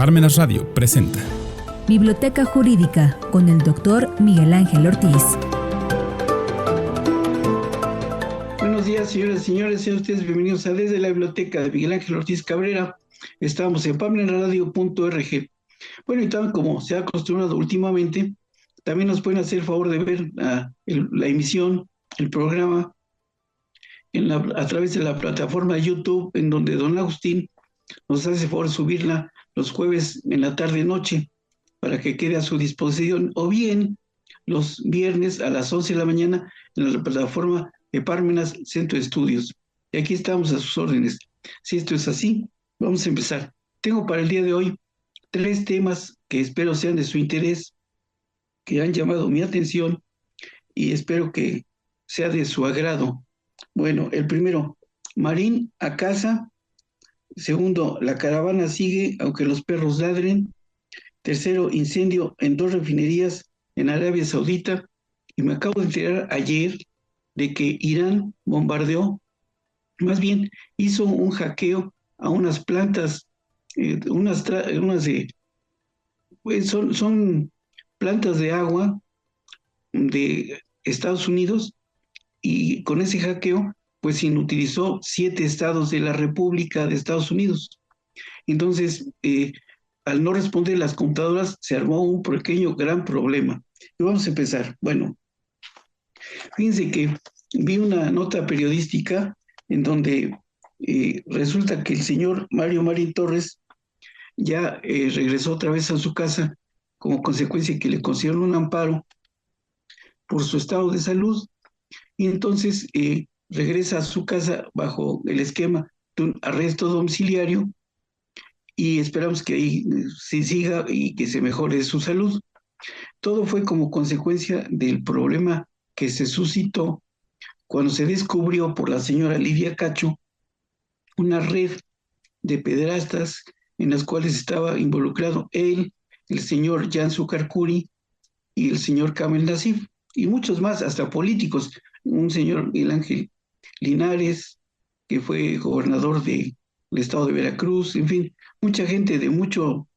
Parmenas Radio presenta Biblioteca Jurídica con el Dr. Miguel Ángel Ortiz. Buenos días, señoras y señores, sean ustedes bienvenidos a Desde la Biblioteca de Miguel Ángel Ortiz Cabrera. Estamos en parmenasradio.org. Bueno, y tal como se ha acostumbrado últimamente, también nos pueden hacer el favor de ver la emisión, el programa, a través de la plataforma de YouTube, en donde don Agustín nos hace el favor de subirla los jueves en la tarde-noche para que quede a su disposición, o bien los viernes a las 11 de la mañana en la plataforma de Parmenas Centro de Estudios. Y aquí estamos a sus órdenes. Si esto es así, vamos a empezar. Tengo para el día de hoy 3 temas que espero sean de su interés, que han llamado mi atención y espero que sea de su agrado. Bueno, el primero, Marín a casa. Segundo, la caravana sigue aunque los perros ladren. Tercero, incendio en 2 refinerías en Arabia Saudita. Y me acabo de enterar ayer de que Irán bombardeó, más bien hizo un hackeo a unas plantas, pues son plantas de agua de Estados Unidos, y con ese hackeo pues inutilizó 7 estados de la República de Estados Unidos. Entonces, al no responder las computadoras, se armó un pequeño, gran problema. Y vamos a empezar. Bueno, fíjense que vi una nota periodística en donde resulta que el señor Mario Marín Torres ya regresó otra vez a su casa como consecuencia que le concedieron un amparo por su estado de salud, y entonces regresa a su casa bajo el esquema de un arresto domiciliario, y esperamos que ahí se siga y que se mejore su salud. Todo fue como consecuencia del problema que se suscitó cuando se descubrió por la señora Lidia Cacho una red de pederastas en las cuales estaba involucrado él, el señor Jan Sucarcuri y el señor Kamel Nasif, y muchos más, hasta políticos, un señor Miguel Ángel Linares, que fue gobernador del estado de Veracruz, en fin, mucha gente de mucho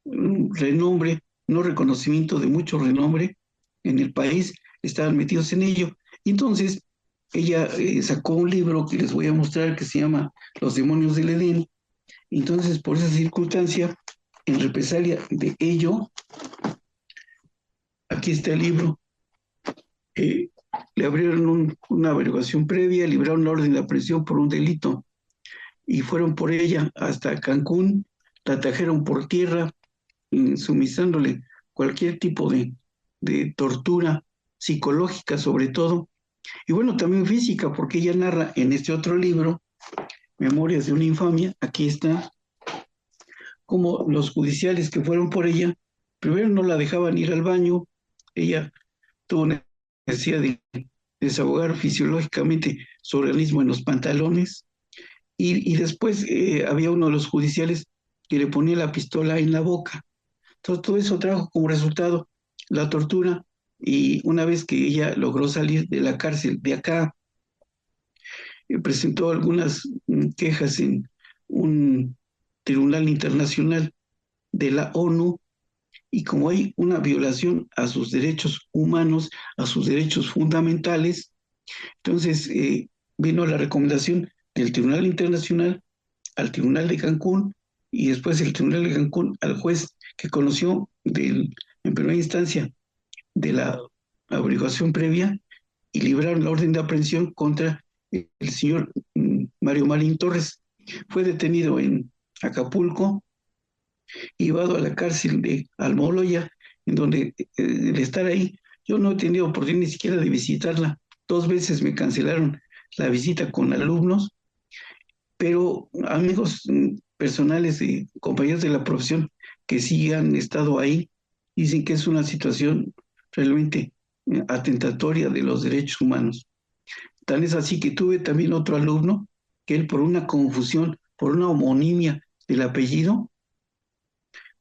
renombre, no reconocimiento, de mucho renombre en el país, estaban metidos en ello. Y entonces ella sacó un libro que les voy a mostrar que se llama Los demonios del Edén. Entonces, por esa circunstancia, en represalia de ello, aquí está el libro. Le abrieron una averiguación previa, libraron la orden de aprehensión por un delito y fueron por ella hasta Cancún, la trajeron por tierra, suministrándole cualquier tipo de tortura psicológica sobre todo, y bueno, también física, porque ella narra en este otro libro, Memorias de una infamia, aquí está, como los judiciales que fueron por ella, primero no la dejaban ir al baño, ella tuvo necesidad de desahogar fisiológicamente su organismo en los pantalones, y después había uno de los judiciales que le ponía la pistola en la boca. Entonces, todo eso trajo como resultado la tortura, y una vez que ella logró salir de la cárcel de acá, presentó algunas quejas en un tribunal internacional de la ONU, y como hay una violación a sus derechos humanos, a sus derechos fundamentales, entonces vino la recomendación del Tribunal Internacional al Tribunal de Cancún, y después el Tribunal de Cancún al juez que conoció en primera instancia de la averiguación previa, y libraron la orden de aprehensión contra el señor Mario Marín Torres. Fue detenido en Acapulco y llevado a la cárcel de Almoloya, en donde el estar ahí, yo no he tenido oportunidad ni siquiera de visitarla. 2 veces me cancelaron la visita con alumnos, pero amigos personales y compañeros de la profesión que sí han estado ahí, dicen que es una situación realmente atentatoria de los derechos humanos. Tal es así que tuve también otro alumno que él, por una confusión, por una homonimia del apellido,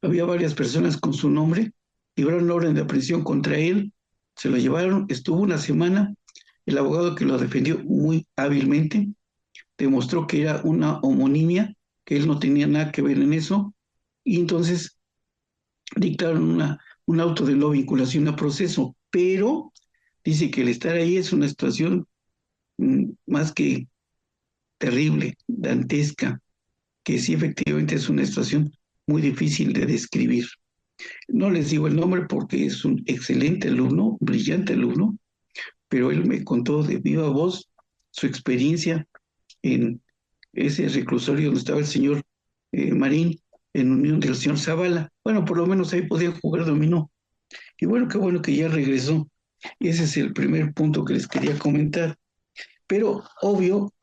había varias personas con su nombre, libraron la orden de aprehensión contra él, se lo llevaron, estuvo una semana, el abogado que lo defendió muy hábilmente demostró que era una homonimia, que él no tenía nada que ver en eso, y entonces dictaron un auto de no vinculación a proceso, pero dice que el estar ahí es una situación más que terrible, dantesca, que sí efectivamente es una situación muy difícil de describir. No les digo el nombre porque es un excelente alumno, brillante alumno, pero él me contó de viva voz su experiencia en ese reclusorio donde estaba el señor Marín, en unión del señor Zavala. Bueno, por lo menos ahí podía jugar dominó. Y bueno, qué bueno que ya regresó. Y ese es el primer punto que les quería comentar. Pero obvio,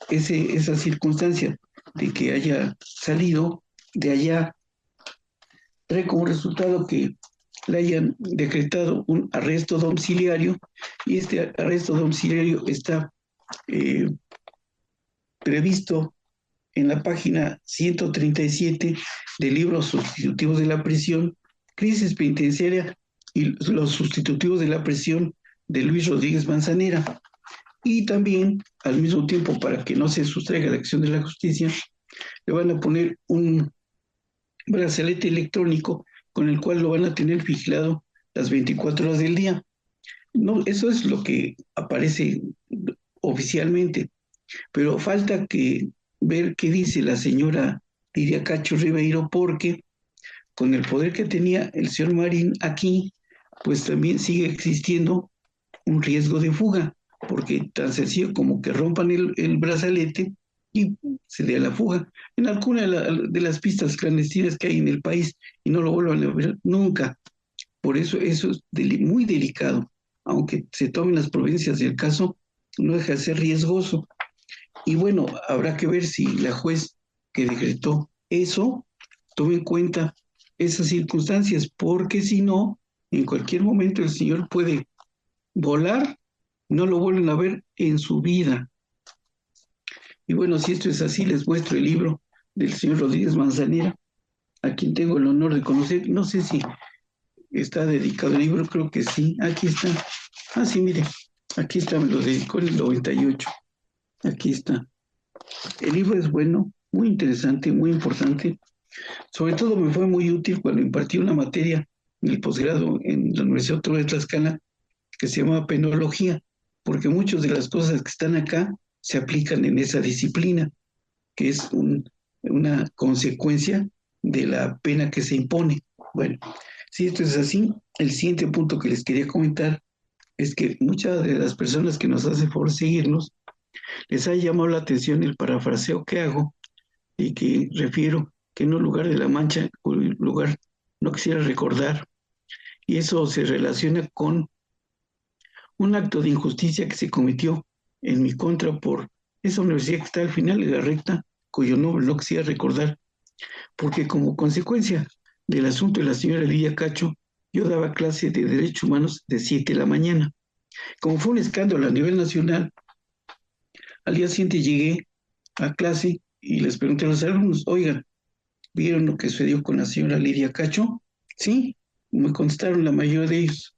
esa circunstancia de que haya salido de allá trae como resultado que le hayan decretado un arresto domiciliario y este arresto domiciliario está eh, previsto en la página 137 del libro Sustitutivos de la Prisión, Crisis Penitenciaria y los Sustitutivos de la Prisión de Luis Rodríguez Manzanera. Y también, al mismo tiempo, para que no se sustraiga la acción de la justicia, le van a poner un brazalete electrónico con el cual lo van a tener vigilado las 24 horas del día. No, eso es lo que aparece oficialmente, pero falta que ver qué dice la señora Lidia Cacho Ribeiro, porque con el poder que tenía el señor Marín aquí, pues también sigue existiendo un riesgo de fuga, porque tan sencillo como que rompan el brazalete y se dé a la fuga en alguna de las pistas clandestinas que hay en el país y no lo vuelvan a ver nunca. Por eso es muy delicado, aunque se tomen las providencias del caso, no deja de ser riesgoso. Y bueno, habrá que ver si la juez que decretó eso tome en cuenta esas circunstancias, porque si no, en cualquier momento el señor puede volar, no lo vuelven a ver en su vida. Y bueno, si esto es así, les muestro el libro del señor Rodríguez Manzanera, a quien tengo el honor de conocer. No sé si está dedicado el libro, creo que sí. Aquí está. Ah, sí, mire, aquí está, me lo dedicó en el 98. Aquí está. El libro es bueno, muy interesante, muy importante. Sobre todo me fue muy útil cuando impartí una materia en el posgrado en la Universidad Autónoma de Tlaxcala que se llama penología, porque muchas de las cosas que están acá se aplican en esa disciplina, que es una consecuencia de la pena que se impone. Bueno, si esto es así, el siguiente punto que les quería comentar es que muchas de las personas que nos hacen favor seguirnos, les ha llamado la atención el parafraseo que hago y que refiero que en un lugar de la Mancha, cuyo lugar no quisiera recordar, y eso se relaciona con un acto de injusticia que se cometió en mi contra por esa universidad que está al final de la recta, cuyo nombre no quisiera recordar, porque como consecuencia del asunto de la señora Lidia Cacho, yo daba clase de Derechos Humanos de 7 de la mañana. Como fue un escándalo a nivel nacional, al día siguiente llegué a clase y les pregunté a los alumnos, oigan, ¿vieron lo que sucedió con la señora Lidia Cacho? Sí, me contestaron la mayoría de ellos.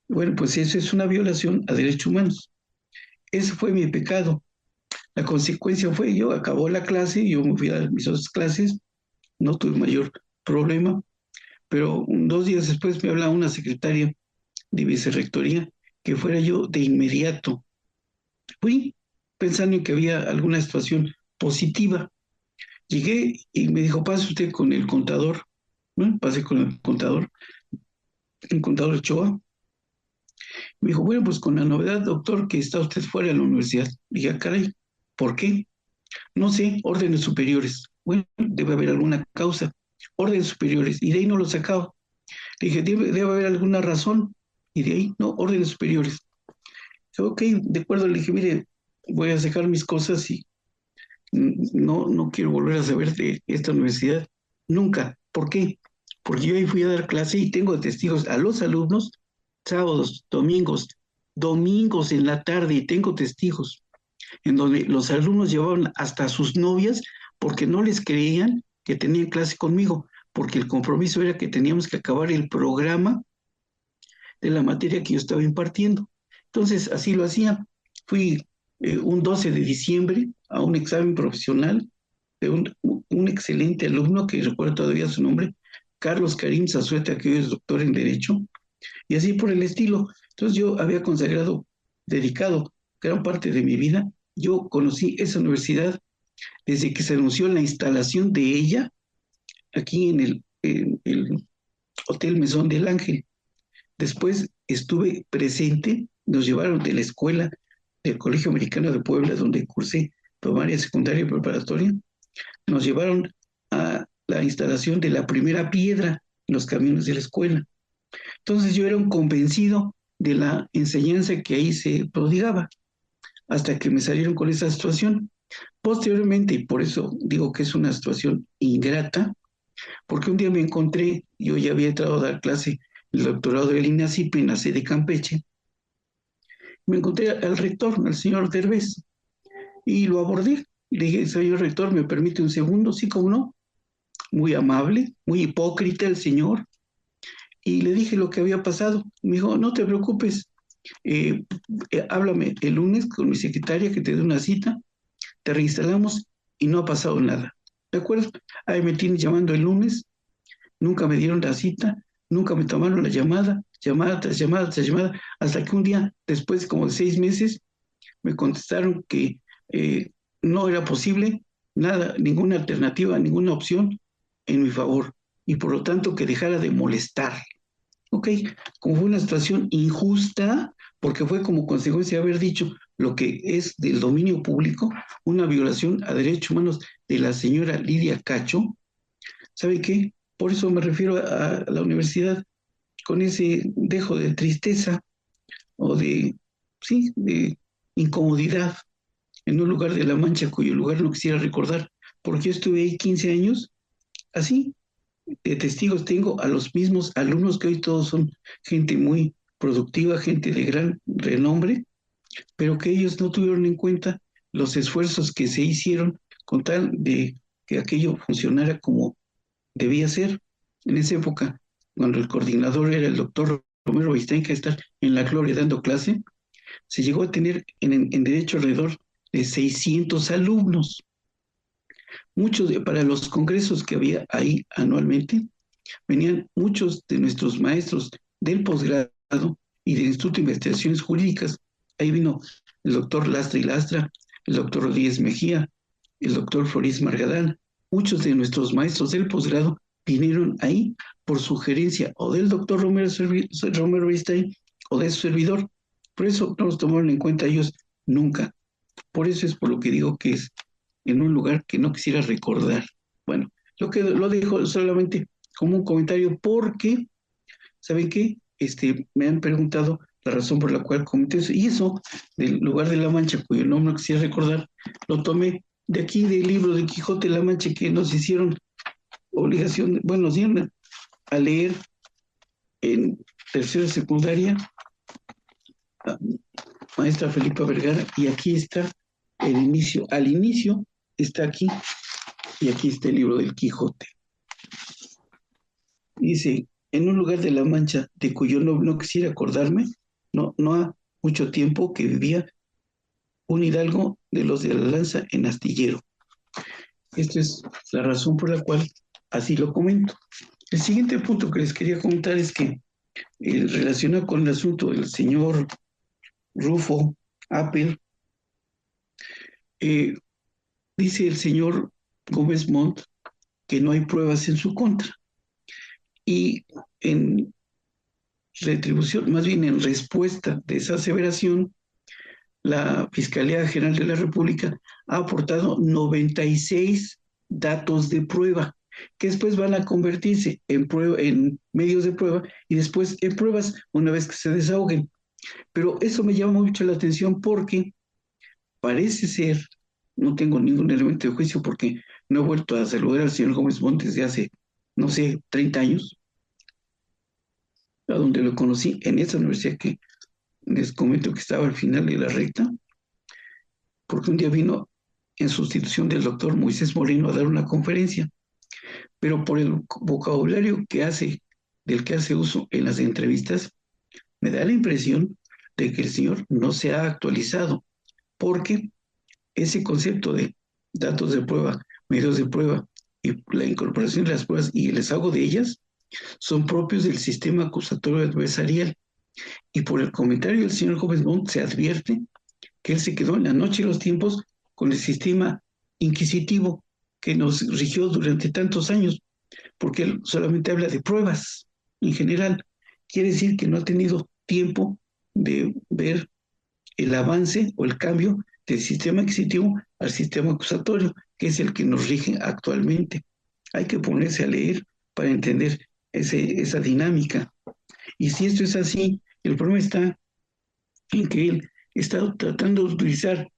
Bueno, pues eso es una violación a derechos humanos. Ese fue mi pecado. La consecuencia fue, yo acabó la clase, yo me fui a mis otras clases, no tuve mayor problema, pero 2 días después me habla una secretaria de vicerrectoría que fuera yo de inmediato. Fui pensando en que había alguna situación positiva. Llegué y me dijo, pase usted con el contador. Bueno, pasé con el contador Ochoa. Me dijo, bueno, pues con la novedad, doctor, que está usted fuera de la universidad. Dije, ah, caray, ¿por qué? No sé, órdenes superiores. Bueno, debe haber alguna causa. Órdenes superiores. Y de ahí no lo sacaba. Le dije, debe haber alguna razón. Y de ahí, no, órdenes superiores. Dije, ok, de acuerdo. Le dije, mire, voy a sacar mis cosas y no quiero volver a saber de esta universidad. Nunca. ¿Por qué? Porque yo ahí fui a dar clase y tengo testigos a los alumnos sábados, domingos en la tarde y tengo testigos en donde los alumnos llevaban hasta a sus novias porque no les creían que tenían clase conmigo, porque el compromiso era que teníamos que acabar el programa de la materia que yo estaba impartiendo. Entonces, así lo hacía. Fui un 12 de diciembre a un examen profesional de un excelente alumno que recuerdo todavía su nombre, Carlos Karim Zazueta, que hoy es doctor en Derecho, y así por el estilo. Entonces yo había consagrado, dedicado gran parte de mi vida. Yo conocí esa universidad desde que se anunció la instalación de ella aquí en el Hotel Mesón del Ángel. Después estuve presente, nos llevaron de la escuela del Colegio Americano de Puebla, donde cursé primaria, secundaria y preparatoria, nos llevaron a la instalación de la primera piedra en los caminos de la escuela. Entonces yo era un convencido de la enseñanza que ahí se prodigaba, hasta que me salieron con esa situación. Posteriormente, y por eso digo que es una situación ingrata, porque un día me encontré, yo ya había entrado a dar clase el doctorado del INACIP en la sede de Campeche, me encontré al rector, al señor Derbez, y lo abordé. Le dije, señor rector, ¿me permite un segundo? Sí, cómo no. Muy amable, muy hipócrita el señor. Y le dije lo que había pasado. Me dijo, no te preocupes, eh, háblame el lunes con mi secretaria que te dé una cita, te reinstalamos y no ha pasado nada. ¿De acuerdo? Ahí me tienes llamando el lunes, nunca me dieron la cita, nunca me tomaron la llamada, llamada tras llamada tras llamada, hasta que un día, después como de 6 meses, me contestaron que no era posible nada, ninguna alternativa, ninguna opción en mi favor, y por lo tanto que dejara de molestar. Ok, como fue una situación injusta, porque fue como consecuencia de haber dicho lo que es del dominio público, una violación a derechos humanos de la señora Lidia Cacho. ¿Sabe qué? Por eso me refiero a la universidad con ese dejo de tristeza o de, sí, de incomodidad en un lugar de La Mancha cuyo lugar no quisiera recordar, porque yo estuve ahí 15 años, así, de testigos tengo a los mismos alumnos que hoy todos son gente muy productiva, gente de gran renombre, pero que ellos no tuvieron en cuenta los esfuerzos que se hicieron con tal de que aquello funcionara como debía ser. En esa época, cuando el coordinador era el doctor Romero Beristain, que está en la gloria dando clase, se llegó a tener en derecho alrededor de 600 alumnos. Para los congresos que había ahí anualmente, venían muchos de nuestros maestros del posgrado y del Instituto de Investigaciones Jurídicas. Ahí vino el doctor Lastra y Lastra, el doctor Rodríguez Mejía, el doctor Floris Margadán. Muchos de nuestros maestros del posgrado vinieron ahí por sugerencia o del doctor Romero Beristain o de su servidor. Por eso no los tomaron en cuenta ellos nunca. Por eso es por lo que digo que es en un lugar que no quisiera recordar. Bueno, lo dejo solamente como un comentario porque, ¿saben qué? Me han preguntado la razón por la cual comenté eso. Y eso, del lugar de La Mancha, cuyo nombre no quisiera recordar, lo tomé de aquí del libro de Quijote de la Mancha que nos hicieron obligación, bueno, nos dieron a leer en tercera secundaria, maestra Felipa Vergara, y aquí está el inicio. Al inicio está aquí, y aquí está el libro del Quijote. Dice, en un lugar de La Mancha, de cuyo no quisiera acordarme, no ha mucho tiempo que vivía un hidalgo de los de la lanza en astillero. Esta es la razón por la cual así lo comento. El siguiente punto que les quería comentar es que relacionado con el asunto del señor Rufo Apple, dice el señor Gómez Montt que no hay pruebas en su contra. Y en retribución, más bien en respuesta de esa aseveración, la Fiscalía General de la República ha aportado 96 datos de prueba, que después van a convertirse en medios de prueba y después en pruebas una vez que se desahoguen. Pero eso me llama mucho la atención porque parece ser, no tengo ningún elemento de juicio porque no he vuelto a saludar al señor Gómez Montt desde hace, no sé, 30 años, a donde lo conocí en esa universidad que les comento que estaba al final de la recta, porque un día vino en sustitución del doctor Moisés Moreno a dar una conferencia, pero por el vocabulario del que hace uso en las entrevistas, me da la impresión de que el señor no se ha actualizado, porque ese concepto de datos de prueba medios de prueba y la incorporación de las pruebas y el desahogo de ellas son propios del sistema acusatorio adversarial. Y por el comentario del señor Gómez Montt se advierte que él se quedó en la noche de los tiempos con el sistema inquisitivo que nos rigió durante tantos años, porque él solamente habla de pruebas en general. Quiere decir que no ha tenido tiempo de ver el avance o el cambio del sistema inquisitivo al sistema acusatorio, que es el que nos rige actualmente. Hay que ponerse a leer para entender esa dinámica. Y si esto es así, el problema está en que él está tratando de utilizar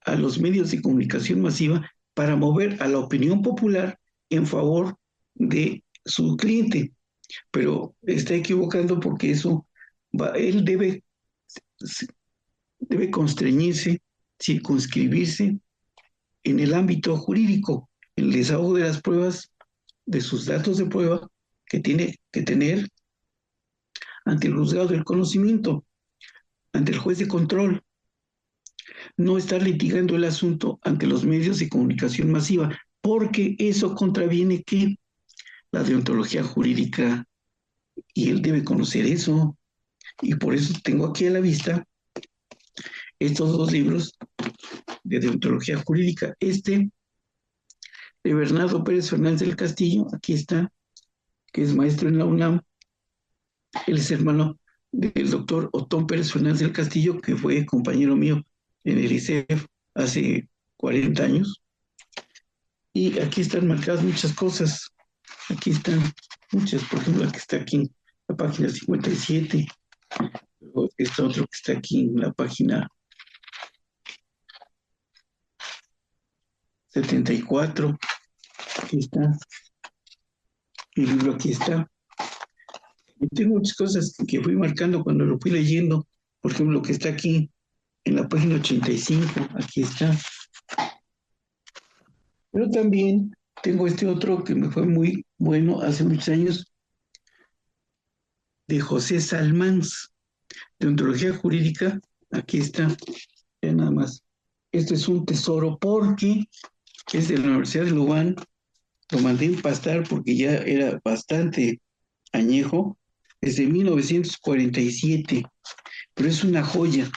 a los medios de comunicación masiva para mover a la opinión popular en favor de su cliente, pero está equivocando porque él debe constreñirse, circunscribirse en el ámbito jurídico, el desahogo de las pruebas, de sus datos de prueba que tiene que tener ante el juzgado del conocimiento, ante el juez de control, no estar litigando el asunto ante los medios de comunicación masiva, porque eso contraviene que la deontología jurídica, y él debe conocer eso, y por eso tengo aquí a la vista estos dos libros de deontología jurídica. Este de Bernardo Pérez Fernández del Castillo, aquí está, que es maestro en la UNAM, él es hermano del doctor Otón Pérez Fernández del Castillo, que fue compañero mío en el ICEF hace 40 años. Y aquí están marcadas muchas cosas. Aquí están muchas, por ejemplo, la que está aquí en la página 57, luego esta otra que está aquí en la página 74, aquí está, el libro aquí está. Y tengo muchas cosas que fui marcando cuando lo fui leyendo, por ejemplo, lo que está aquí en la página 85, aquí está. Pero también tengo este otro que me fue muy bueno hace muchos años, de José Salmans, de Ontología Jurídica. Aquí está, ya nada más. Esto es un tesoro porque es de la Universidad de Lubán. Lo mandé empastar porque ya era bastante añejo, es de 1947, pero es una joya.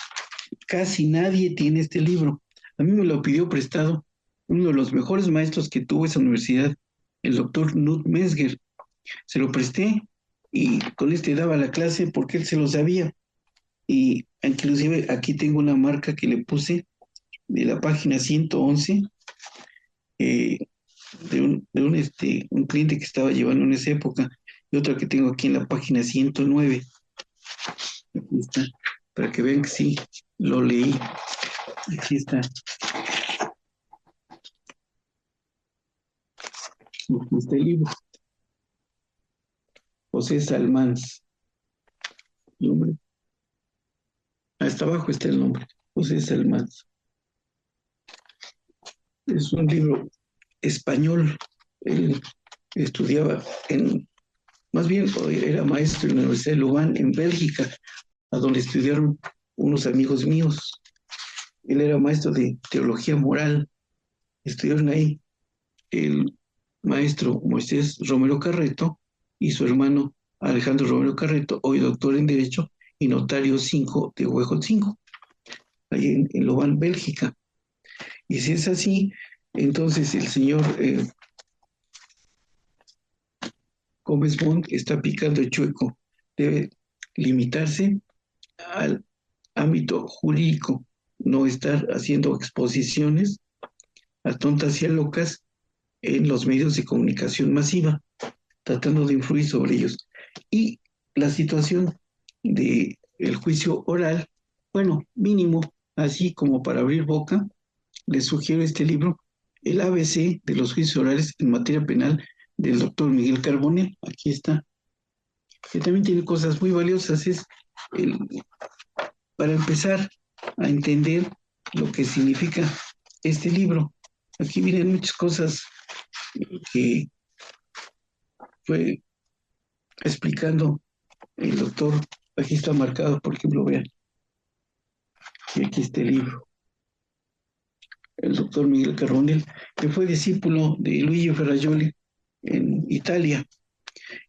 Casi nadie tiene este libro. A mí me lo pidió prestado uno de los mejores maestros que tuvo esa universidad, el doctor Knut Mesger. Se lo presté y con este daba la clase porque él se lo sabía. Y inclusive aquí tengo una marca que le puse de la página 111, eh, un cliente que estaba llevando en esa época, y otra que tengo aquí en la página 109. Aquí está, para que vean que sí, lo leí. Aquí está. Aquí está el libro. José Salmans. Nombre. Hasta abajo está el nombre. José Salmans. Es un libro español. Él estudiaba más bien era maestro en la Universidad de Lubán, en Bélgica, a donde estudiaron unos amigos míos. Él era maestro de teología moral. Estudiaron ahí el maestro Moisés Romero Carreto y su hermano Alejandro Romero Carreto, hoy doctor en Derecho y notario 5 de Huejotzingo, ahí en Lubán, Bélgica. Y si es así, entonces el señor Gómez Montt está picando el chueco. Debe limitarse al ámbito jurídico, no estar haciendo exposiciones a tontas y a locas en los medios de comunicación masiva, tratando de influir sobre ellos. Y la situación del juicio oral, bueno, mínimo, así como para abrir boca, les sugiero este libro, El ABC de los juicios orales en materia penal, del doctor Miguel Carbonell. Aquí está, que también tiene cosas muy valiosas. Es el, para empezar a entender lo que significa este libro. Aquí vienen muchas cosas que fue explicando el doctor. Aquí está marcado, por ejemplo, vean, y aquí está el libro. el doctor Miguel Carbonell, que fue discípulo de Luigi Ferrajoli en Italia.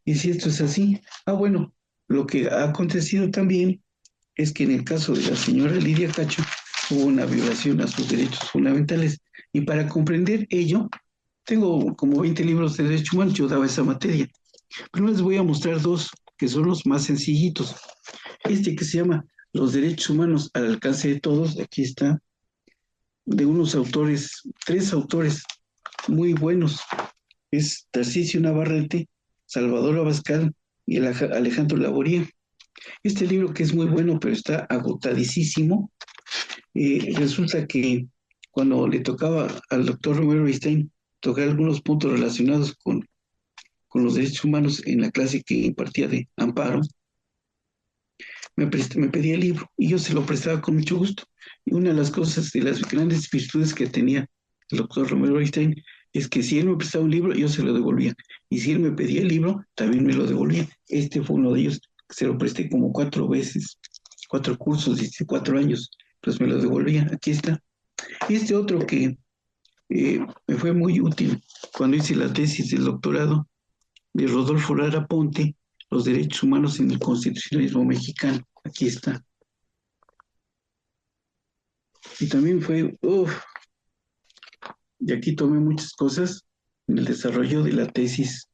Y si esto es así, bueno, lo que ha acontecido también es que en el caso de la señora Lidia Cacho hubo una violación a sus derechos fundamentales. Y para comprender ello, tengo como 20 libros de derechos humanos, yo daba esa materia. Pero les voy a mostrar dos que son los más sencillitos. Este que se llama Los derechos humanos al alcance de todos, aquí está, de unos autores, 3 autores muy buenos. Es Tarcisio Navarrete, Salvador Abascal y el Alejandro Laboría. Este libro, que es muy bueno, pero está agotadísimo, resulta que cuando le tocaba al doctor Romero Einstein tocar algunos puntos relacionados con los derechos humanos en la clase que impartía de amparo, me pedía el libro y yo se lo prestaba con mucho gusto. Y una de las cosas, de las grandes virtudes que tenía el doctor Romero Einstein, es que si él me prestaba un libro, yo se lo devolvía. Y si él me pedía el libro, también me lo devolvía. Este fue uno de ellos, se lo presté como 4 veces, 4 cursos, 4 años, pues me lo devolvía. Aquí está. Este otro que me fue muy útil cuando hice la tesis del doctorado de Rodolfo Lara Ponte, Los derechos humanos en el constitucionalismo mexicano. Aquí está. Y también fue, de aquí tomé muchas cosas en el desarrollo de la tesis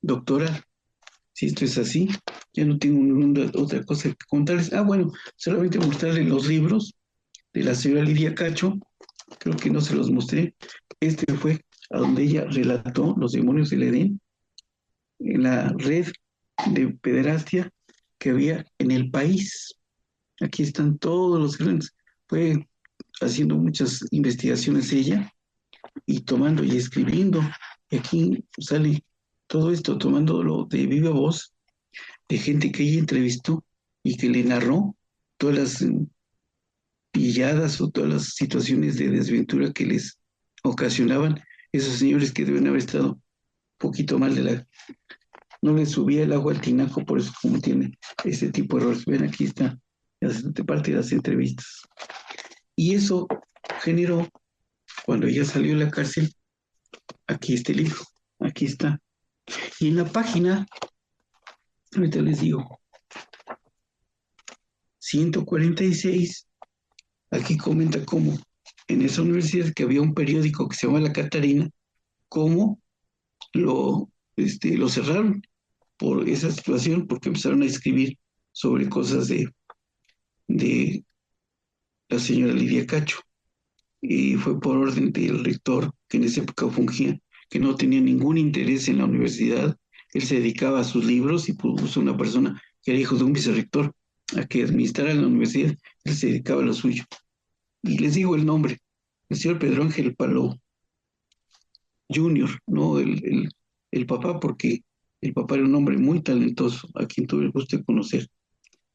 doctoral. Si esto es así, ya no tengo ninguna otra cosa que contarles. Bueno, solamente mostrarles los libros de la señora Lidia Cacho. Creo que no se los mostré. Este fue a donde ella relató Los demonios del Edén, en la red de pederastia que había en el país. Aquí están todos los grandes. Fue haciendo muchas investigaciones ella y tomando y escribiendo. Y aquí sale todo esto, tomándolo de viva voz de gente que ella entrevistó y que le narró todas las pilladas o todas las situaciones de desventura que les ocasionaban esos señores que deben haber estado un poquito mal no les subía el agua al tinaco, por eso como tiene ese tipo de errores. Ven, aquí está de parte de las entrevistas. Y eso generó, cuando ella salió de la cárcel, aquí este libro, aquí está. Y en la página, ahorita les digo, 146, aquí comenta cómo en esa universidad que había un periódico que se llama La Catarina, cómo lo cerraron por esa situación, porque empezaron a escribir sobre cosas de la señora Lidia Cacho. Y fue por orden del rector, que en esa época fungía, que no tenía ningún interés en la universidad. Él se dedicaba a sus libros y puso una persona que era hijo de un vicerrector a que administrara la universidad. Él se dedicaba a lo suyo. Y les digo el nombre, el señor Pedro Ángel Palou Jr., no el papá, porque el papá era un hombre muy talentoso, a quien tuve el gusto de conocer.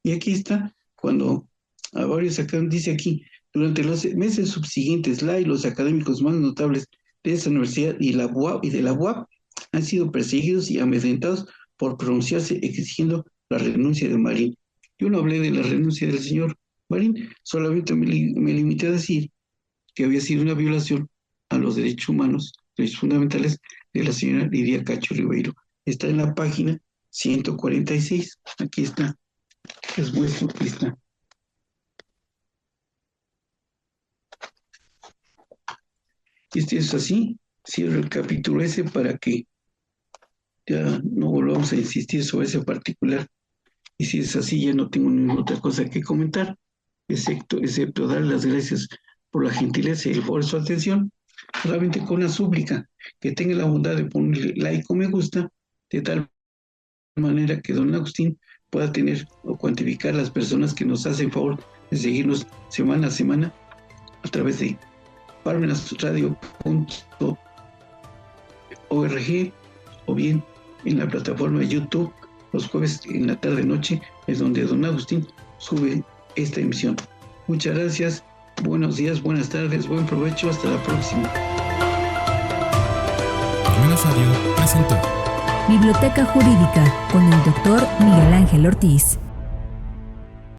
Y aquí está, cuando a varios acá, dice aquí, durante los meses subsiguientes, la y los académicos más notables de esta universidad y de la UAP han sido perseguidos y amedrentados por pronunciarse exigiendo la renuncia de Marín. Yo no hablé de la renuncia del señor Marín, solamente me limité a decir que había sido una violación a los derechos humanos, derechos fundamentales de la señora Lidia Cacho Ribeiro. Está en la página 146. Aquí está. Les muestro, aquí está. Este es así. Cierro el capítulo ese para que ya no volvamos a insistir sobre ese particular. Y si es así, ya no tengo ninguna otra cosa que comentar, excepto dar las gracias por la gentileza y el favor de su atención, solamente con una súplica, que tenga la bondad de ponerle like o me gusta, de tal manera que don Agustín pueda tener o cuantificar las personas que nos hacen favor de seguirnos semana a semana a través de parmenasradio.org o bien en la plataforma de YouTube los jueves en la tarde-noche, es donde don Agustín sube esta emisión. Muchas gracias, buenos días, buenas tardes, buen provecho, hasta la próxima. Parmenas Radio presentó Biblioteca Jurídica con el doctor Miguel Ángel Ortiz.